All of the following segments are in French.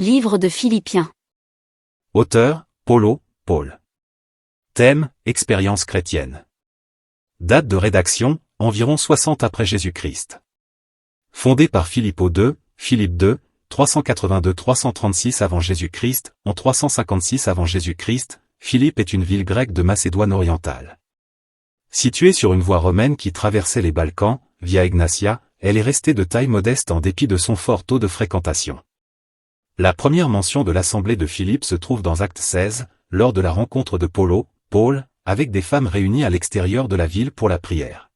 Livre de Philippiens. Auteur, Paul. Thème, expérience chrétienne. Date de rédaction, environ 60 après Jésus-Christ. Fondé par Philippe II, 382-336 avant Jésus-Christ, en 356 avant Jésus-Christ, Philippe est une ville grecque de Macédoine orientale. Située sur une voie romaine qui traversait les Balkans, via Egnatia, elle est restée de taille modeste en dépit de son fort taux de fréquentation. La première mention de l'assemblée de Philippe se trouve dans Actes 16, lors de la rencontre de Paul, avec des femmes réunies à l'extérieur de la ville pour la prière.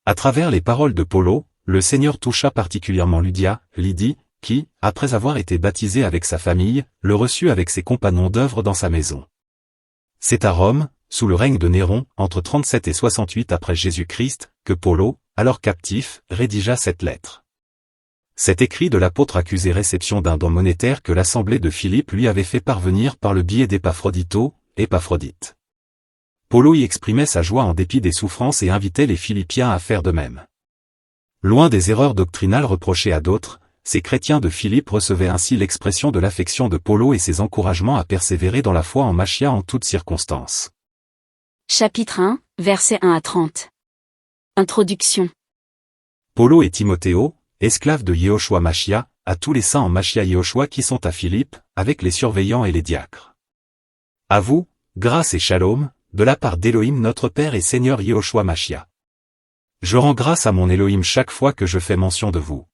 À travers les paroles de Paul, le Seigneur toucha particulièrement Lydie, qui, après avoir été baptisée avec sa famille, le reçut avec ses compagnons d'œuvre dans sa maison. C'est à Rome, sous le règne de Néron, entre 37 et 68 après Jésus-Christ, que Paul, alors captif, rédigea cette lettre. Cet écrit de l'apôtre accusait réception d'un don monétaire que l'assemblée de Philippe lui avait fait parvenir par le biais d'Épaphrodite. Paul y exprimait sa joie en dépit des souffrances et invitait les Philippiens à faire de même. Loin des erreurs doctrinales reprochées à d'autres, ces chrétiens de Philippe recevaient ainsi l'expression de l'affection de Paul et ses encouragements à persévérer dans la foi en Machia en toutes circonstances. Chapitre 1, versets 1 à 30. Introduction. Paul et Timothéo, esclaves de Yehoshua Machia, à tous les saints en Machia Yehoshua qui sont à Philippe, avec les surveillants et les diacres. À vous, grâce et shalom, de la part d'Élohim notre Père et Seigneur Yehoshua Machia. Je rends grâce à mon Élohim chaque fois que je fais mention de vous.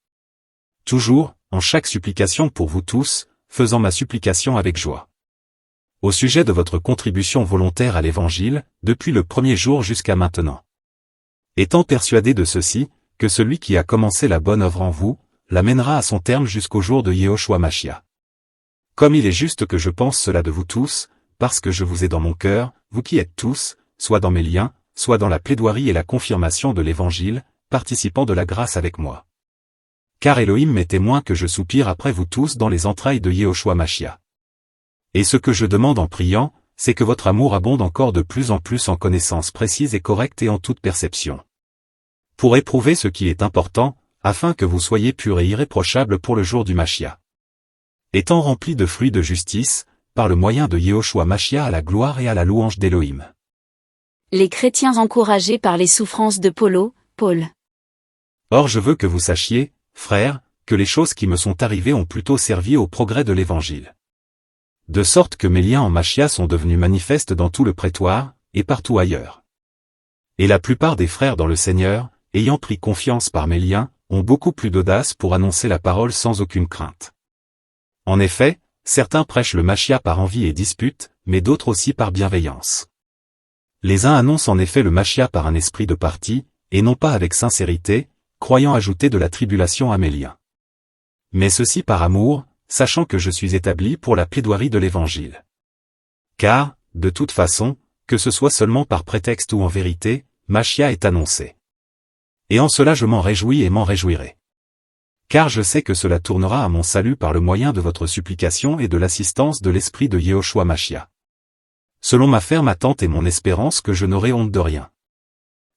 Toujours, en chaque supplication pour vous tous, faisant ma supplication avec joie. Au sujet de votre contribution volontaire à l'Évangile, depuis le premier jour jusqu'à maintenant. Étant persuadé de ceci, que celui qui a commencé la bonne œuvre en vous, la mènera à son terme jusqu'au jour de Yehoshua Machia. Comme il est juste que je pense cela de vous tous, parce que je vous ai dans mon cœur, vous qui êtes tous, soit dans mes liens, soit dans la plaidoirie et la confirmation de l'Évangile, participant de la grâce avec moi. Car Elohim m'est témoin que je soupire après vous tous dans les entrailles de Yehoshua Machia. Et ce que je demande en priant, c'est que votre amour abonde encore de plus en plus en connaissances précises et correctes et en toute perception. Pour éprouver ce qui est important, afin que vous soyez purs et irréprochables pour le jour du Machia. Étant remplis de fruits de justice, par le moyen de Yehoshua Machia à la gloire et à la louange d'Élohim. Les chrétiens encouragés par les souffrances de Paul. Or je veux que vous sachiez, frères, que les choses qui me sont arrivées ont plutôt servi au progrès de l'Évangile. De sorte que mes liens en Machia sont devenus manifestes dans tout le prétoire, et partout ailleurs. Et la plupart des frères dans le Seigneur, ayant pris confiance par mes liens, ont beaucoup plus d'audace pour annoncer la parole sans aucune crainte. En effet, certains prêchent le Machia par envie et dispute, mais d'autres aussi par bienveillance. Les uns annoncent en effet le Machia par un esprit de parti, et non pas avec sincérité, croyant ajouter de la tribulation à mes liens. Mais ceci par amour, sachant que je suis établi pour la plaidoirie de l'Évangile. Car, de toute façon, que ce soit seulement par prétexte ou en vérité, Machia est annoncé. Et en cela je m'en réjouis et m'en réjouirai. Car je sais que cela tournera à mon salut par le moyen de votre supplication et de l'assistance de l'esprit de Yehoshua Machia. Selon ma ferme attente et mon espérance que je n'aurai honte de rien.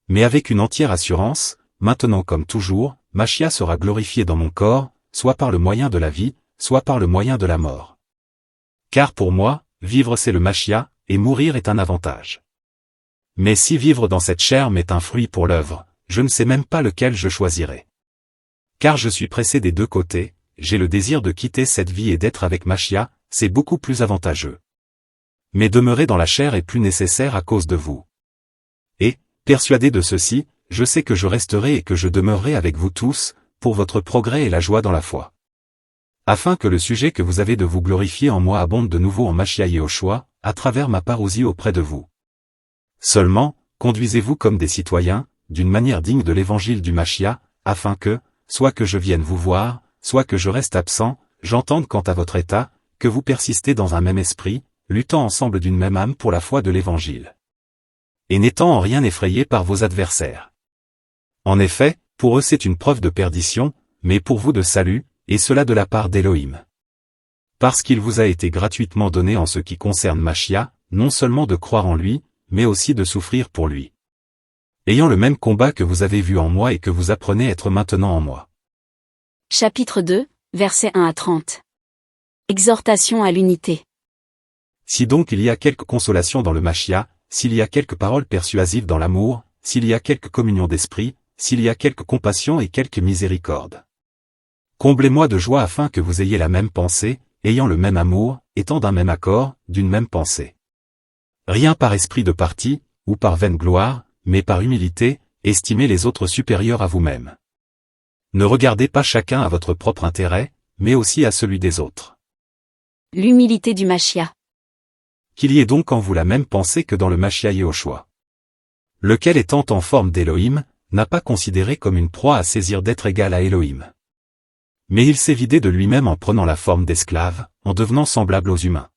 Mais avec une entière assurance, maintenant comme toujours, Machia sera glorifié dans mon corps, soit par le moyen de la vie, soit par le moyen de la mort. Car pour moi, vivre c'est le Machia, et mourir est un avantage. Mais si vivre dans cette chair m'est un fruit pour l'œuvre, je ne sais même pas lequel je choisirai. Car je suis pressé des deux côtés, j'ai le désir de quitter cette vie et d'être avec Machia, c'est beaucoup plus avantageux. Mais demeurer dans la chair est plus nécessaire à cause de vous. Et, persuadé de ceci, je sais que je resterai et que je demeurerai avec vous tous, pour votre progrès et la joie dans la foi. Afin que le sujet que vous avez de vous glorifier en moi abonde de nouveau en Machia Yehoshua, à travers ma parousie auprès de vous. Seulement, conduisez-vous comme des citoyens, d'une manière digne de l'évangile du Machia, afin que, soit que je vienne vous voir, soit que je reste absent, j'entende quant à votre état, que vous persistez dans un même esprit, luttant ensemble d'une même âme pour la foi de l'Évangile. Et n'étant en rien effrayés par vos adversaires. En effet, pour eux c'est une preuve de perdition, mais pour vous de salut, et cela de la part d'Élohim. Parce qu'il vous a été gratuitement donné en ce qui concerne Machia, non seulement de croire en lui, mais aussi de souffrir pour lui. Ayant le même combat que vous avez vu en moi et que vous apprenez être maintenant en moi. Chapitre 2, versets 1 à 30. Exhortation à l'unité. Si donc il y a quelque consolation dans le Machia, s'il y a quelque parole persuasive dans l'amour, s'il y a quelque communion d'esprit, s'il y a quelque compassion et quelque miséricorde. Comblez-moi de joie afin que vous ayez la même pensée, ayant le même amour, étant d'un même accord, d'une même pensée. Rien par esprit de parti, ou par vaine gloire, mais par humilité, estimez les autres supérieurs à vous-même. Ne regardez pas chacun à votre propre intérêt, mais aussi à celui des autres. L'humilité du Machia. Qu'il y ait donc en vous la même pensée que dans le Machia Yehoshua. Lequel étant en forme d'Élohim, n'a pas considéré comme une proie à saisir d'être égal à Elohim. Mais il s'est vidé de lui-même en prenant la forme d'esclave, en devenant semblable aux humains.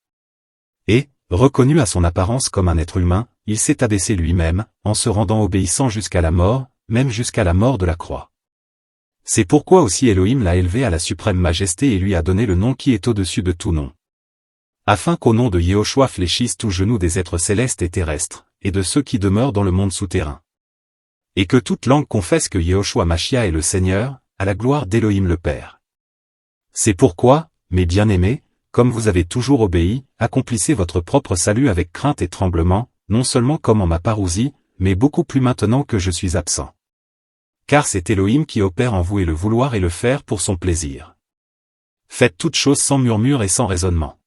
Et, reconnu à son apparence comme un être humain, il s'est abaissé lui-même, en se rendant obéissant jusqu'à la mort, même jusqu'à la mort de la croix. C'est pourquoi aussi Elohim l'a élevé à la suprême majesté et lui a donné le nom qui est au-dessus de tout nom. Afin qu'au nom de Yehoshua fléchisse tout genou des êtres célestes et terrestres, et de ceux qui demeurent dans le monde souterrain. Et que toute langue confesse que Yehoshua Machia est le Seigneur, à la gloire d'Elohim le Père. C'est pourquoi, mes bien-aimés, comme vous avez toujours obéi, accomplissez votre propre salut avec crainte et tremblement, non seulement comme en ma parousie, mais beaucoup plus maintenant que je suis absent. Car c'est Elohim qui opère en vous et le vouloir et le faire pour son plaisir. Faites toutes choses sans murmure et sans raisonnement.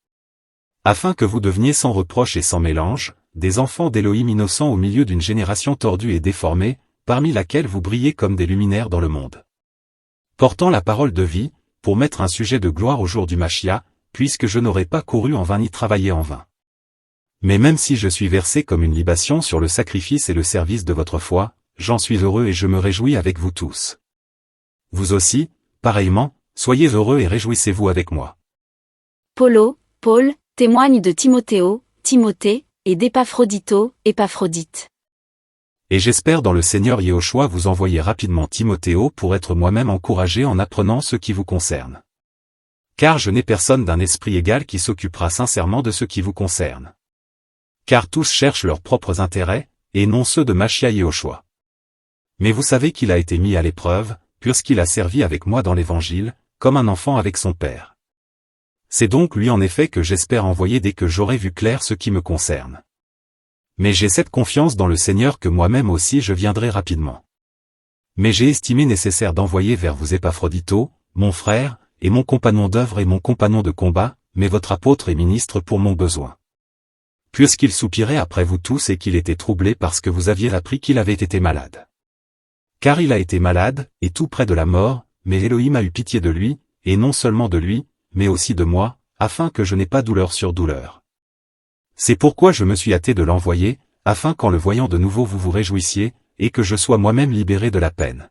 Afin que vous deveniez sans reproche et sans mélange, des enfants d'Elohim innocents au milieu d'une génération tordue et déformée, parmi laquelle vous brillez comme des luminaires dans le monde. Portant la parole de vie, pour mettre un sujet de gloire au jour du Machia, puisque je n'aurai pas couru en vain ni travaillé en vain. Mais même si je suis versé comme une libation sur le sacrifice et le service de votre foi, j'en suis heureux et je me réjouis avec vous tous. Vous aussi, pareillement, soyez heureux et réjouissez-vous avec moi. Paul, témoigne de Timothée, et d'Épaphrodito, Épaphrodite. Et j'espère dans le Seigneur Yehoshua vous envoyer rapidement Timothéo pour être moi-même encouragé en apprenant ce qui vous concerne. Car je n'ai personne d'un esprit égal qui s'occupera sincèrement de ce qui vous concerne. Car tous cherchent leurs propres intérêts, et non ceux de Machia Yehoshua. Mais vous savez qu'il a été mis à l'épreuve, puisqu'il a servi avec moi dans l'Évangile, comme un enfant avec son père. C'est donc lui en effet que j'espère envoyer dès que j'aurai vu clair ce qui me concerne. Mais j'ai cette confiance dans le Seigneur que moi-même aussi je viendrai rapidement. Mais j'ai estimé nécessaire d'envoyer vers vous Épaphrodito, mon frère, et mon compagnon d'œuvre et mon compagnon de combat, mais votre apôtre et ministre pour mon besoin. Puisqu'il soupirait après vous tous et qu'il était troublé parce que vous aviez appris qu'il avait été malade. Car il a été malade, et tout près de la mort, mais Elohim a eu pitié de lui, et non seulement de lui, mais aussi de moi, afin que je n'ai pas douleur sur douleur. C'est pourquoi je me suis hâté de l'envoyer, afin qu'en le voyant de nouveau vous vous réjouissiez, et que je sois moi-même libéré de la peine.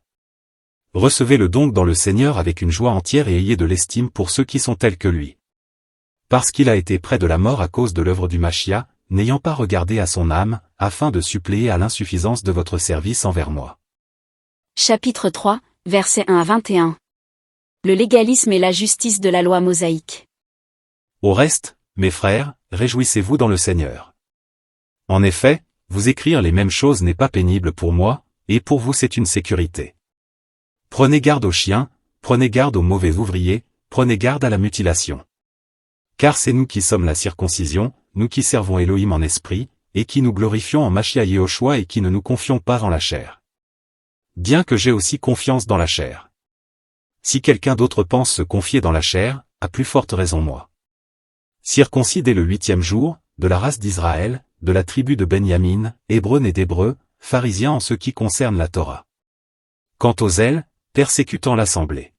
Recevez-le donc dans le Seigneur avec une joie entière et ayez de l'estime pour ceux qui sont tels que lui. Parce qu'il a été près de la mort à cause de l'œuvre du Machia, n'ayant pas regardé à son âme, afin de suppléer à l'insuffisance de votre service envers moi. Chapitre 3, versets 1 à 21. Le légalisme et la justice de la loi mosaïque. Au reste, mes frères, réjouissez-vous dans le Seigneur. En effet, vous écrire les mêmes choses n'est pas pénible pour moi, et pour vous c'est une sécurité. Prenez garde aux chiens, prenez garde aux mauvais ouvriers, prenez garde à la mutilation. Car c'est nous qui sommes la circoncision, nous qui servons Elohim en esprit, et qui nous glorifions en Machia Yehoshua et qui ne nous confions pas en la chair. Bien que j'ai aussi confiance dans la chair. Si quelqu'un d'autre pense se confier dans la chair, à plus forte raison moi. Circoncis dès le 8e jour, de la race d'Israël, de la tribu de Benjamin, hébreu né d'hébreu, pharisien en ce qui concerne la Torah. Quant au zèle, persécutant l'assemblée.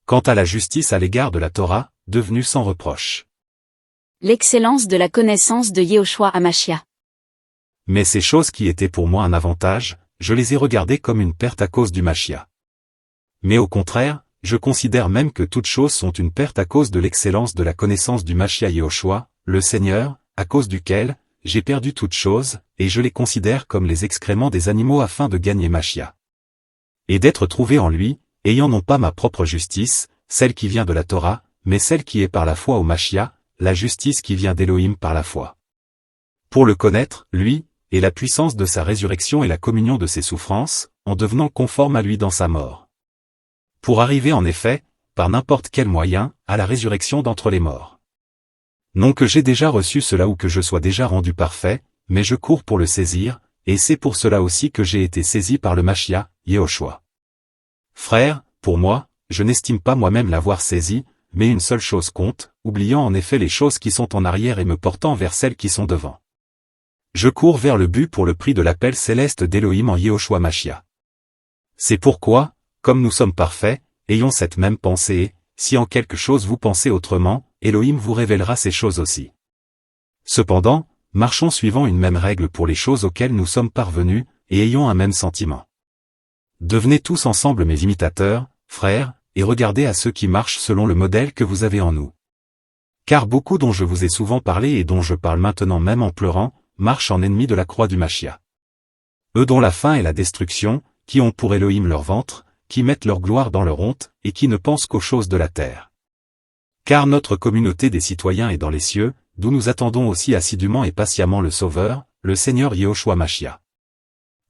Quant à la justice à l'égard de la Torah, devenue sans reproche. L'excellence de la connaissance de Yehoshua à Machia. Mais ces choses qui étaient pour moi un avantage, je les ai regardées comme une perte à cause du Machia. Mais au contraire, je considère même que toutes choses sont une perte à cause de l'excellence de la connaissance du Machia Yehoshua, le Seigneur, à cause duquel, j'ai perdu toutes choses, et je les considère comme les excréments des animaux afin de gagner Machia. Et d'être trouvé en lui, ayant non pas ma propre justice, celle qui vient de la Torah, mais celle qui est par la foi au Machia, la justice qui vient d'Elohim par la foi. Pour le connaître, lui, et la puissance de sa résurrection et la communion de ses souffrances, en devenant conforme à lui dans sa mort. Pour arriver en effet, par n'importe quel moyen, à la résurrection d'entre les morts. Non que j'ai déjà reçu cela ou que je sois déjà rendu parfait, mais je cours pour le saisir, et c'est pour cela aussi que j'ai été saisi par le Machia, Yehoshua. Frères, pour moi, je n'estime pas moi-même l'avoir saisi, mais une seule chose compte, oubliant en effet les choses qui sont en arrière et me portant vers celles qui sont devant. Je cours vers le but pour le prix de l'appel céleste d'Élohim en Yehoshua Machia. C'est pourquoi, comme nous sommes parfaits, ayons cette même pensée et, si en quelque chose vous pensez autrement, Élohim vous révélera ces choses aussi. Cependant, marchons suivant une même règle pour les choses auxquelles nous sommes parvenus, et ayons un même sentiment. Devenez tous ensemble mes imitateurs, frères, et regardez à ceux qui marchent selon le modèle que vous avez en nous. Car beaucoup dont je vous ai souvent parlé et dont je parle maintenant même en pleurant, marchent en ennemis de la croix du Machia. Eux dont la fin est la destruction, qui ont pour Élohim leur ventre, qui mettent leur gloire dans leur honte, et qui ne pensent qu'aux choses de la terre. Car notre communauté des citoyens est dans les cieux, d'où nous attendons aussi assidûment et patiemment le Sauveur, le Seigneur Yehoshua Machia,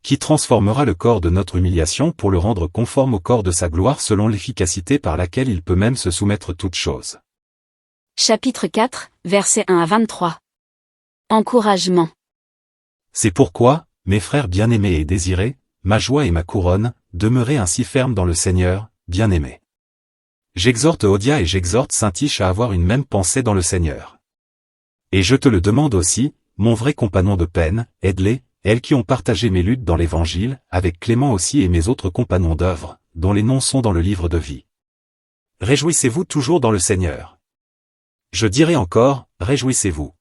qui transformera le corps de notre humiliation pour le rendre conforme au corps de sa gloire selon l'efficacité par laquelle il peut même se soumettre toutes choses. Chapitre 4, versets 1 à 23. Encouragement. C'est pourquoi, mes frères bien-aimés et désirés, ma joie et ma couronne, demeurez ainsi fermes dans le Seigneur, bien-aimés. J'exhorte Odia et j'exhorte Saint-Tiche à avoir une même pensée dans le Seigneur. Et je te le demande aussi, mon vrai compagnon de peine, aide-les, elles qui ont partagé mes luttes dans l'Évangile, avec Clément aussi et mes autres compagnons d'œuvre, dont les noms sont dans le livre de vie. Réjouissez-vous toujours dans le Seigneur. Je dirai encore, réjouissez-vous.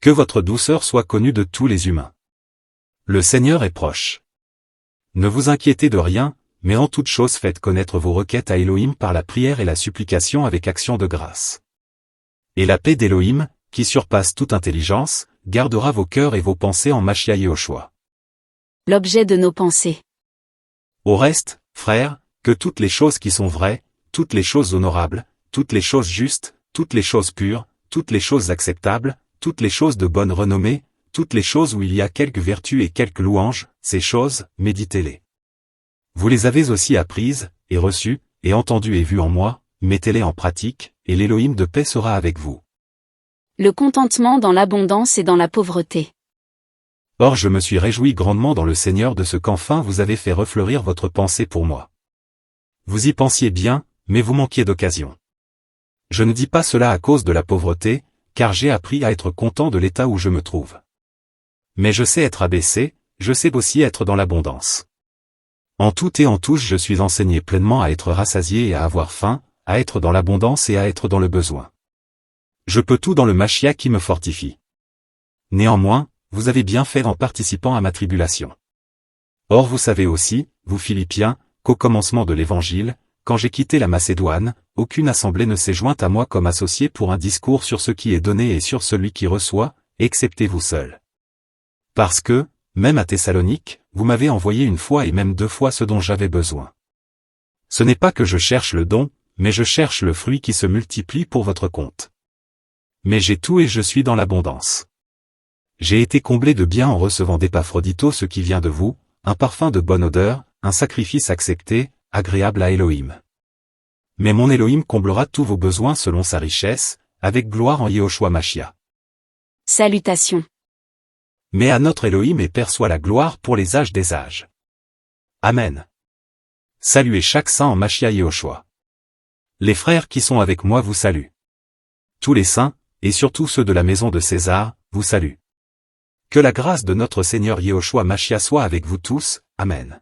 Que votre douceur soit connue de tous les humains. Le Seigneur est proche. Ne vous inquiétez de rien, mais en toute chose faites connaître vos requêtes à Élohim par la prière et la supplication avec action de grâce. Et la paix d'Élohim, qui surpasse toute intelligence, gardera vos cœurs et vos pensées en Machia Yehoshua. L'objet de nos pensées. Au reste, frères, que toutes les choses qui sont vraies, toutes les choses honorables, toutes les choses justes, toutes les choses pures, toutes les choses acceptables, toutes les choses de bonne renommée, toutes les choses où il y a quelque vertu et quelque louange, ces choses, méditez-les. Vous les avez aussi apprises, et reçues, et entendues et vues en moi, mettez-les en pratique, et l'Élohim de paix sera avec vous. Le contentement dans l'abondance et dans la pauvreté. Or je me suis réjoui grandement dans le Seigneur de ce qu'enfin vous avez fait refleurir votre pensée pour moi. Vous y pensiez bien, mais vous manquiez d'occasion. Je ne dis pas cela à cause de la pauvreté, car j'ai appris à être content de l'état où je me trouve. Mais je sais être abaissé, je sais aussi être dans l'abondance. En tout et en tous je suis enseigné pleinement à être rassasié et à avoir faim, à être dans l'abondance et à être dans le besoin. Je peux tout dans le Machia qui me fortifie. Néanmoins, vous avez bien fait en participant à ma tribulation. Or vous savez aussi, vous Philippiens, qu'au commencement de l'Évangile, quand j'ai quitté la Macédoine, aucune assemblée ne s'est jointe à moi comme associée pour un discours sur ce qui est donné et sur celui qui reçoit, excepté vous seul. Parce que, même à Thessalonique, vous m'avez envoyé une fois et même 2 fois ce dont j'avais besoin. Ce n'est pas que je cherche le don, mais je cherche le fruit qui se multiplie pour votre compte. Mais j'ai tout et je suis dans l'abondance. J'ai été comblé de bien en recevant d'Épaphrodito ce qui vient de vous, un parfum de bonne odeur, un sacrifice accepté, agréable à Élohim. Mais mon Élohim comblera tous vos besoins selon sa richesse, avec gloire en Yehoshua Machia. Salutations. Mais à notre Élohim et perçoit la gloire pour les âges des âges. Amen. Saluez chaque saint en Machia Yehoshua. Les frères qui sont avec moi vous saluent. Tous les saints, et surtout ceux de la maison de César, vous saluent. Que la grâce de notre Seigneur Yehoshua Machia soit avec vous tous, Amen.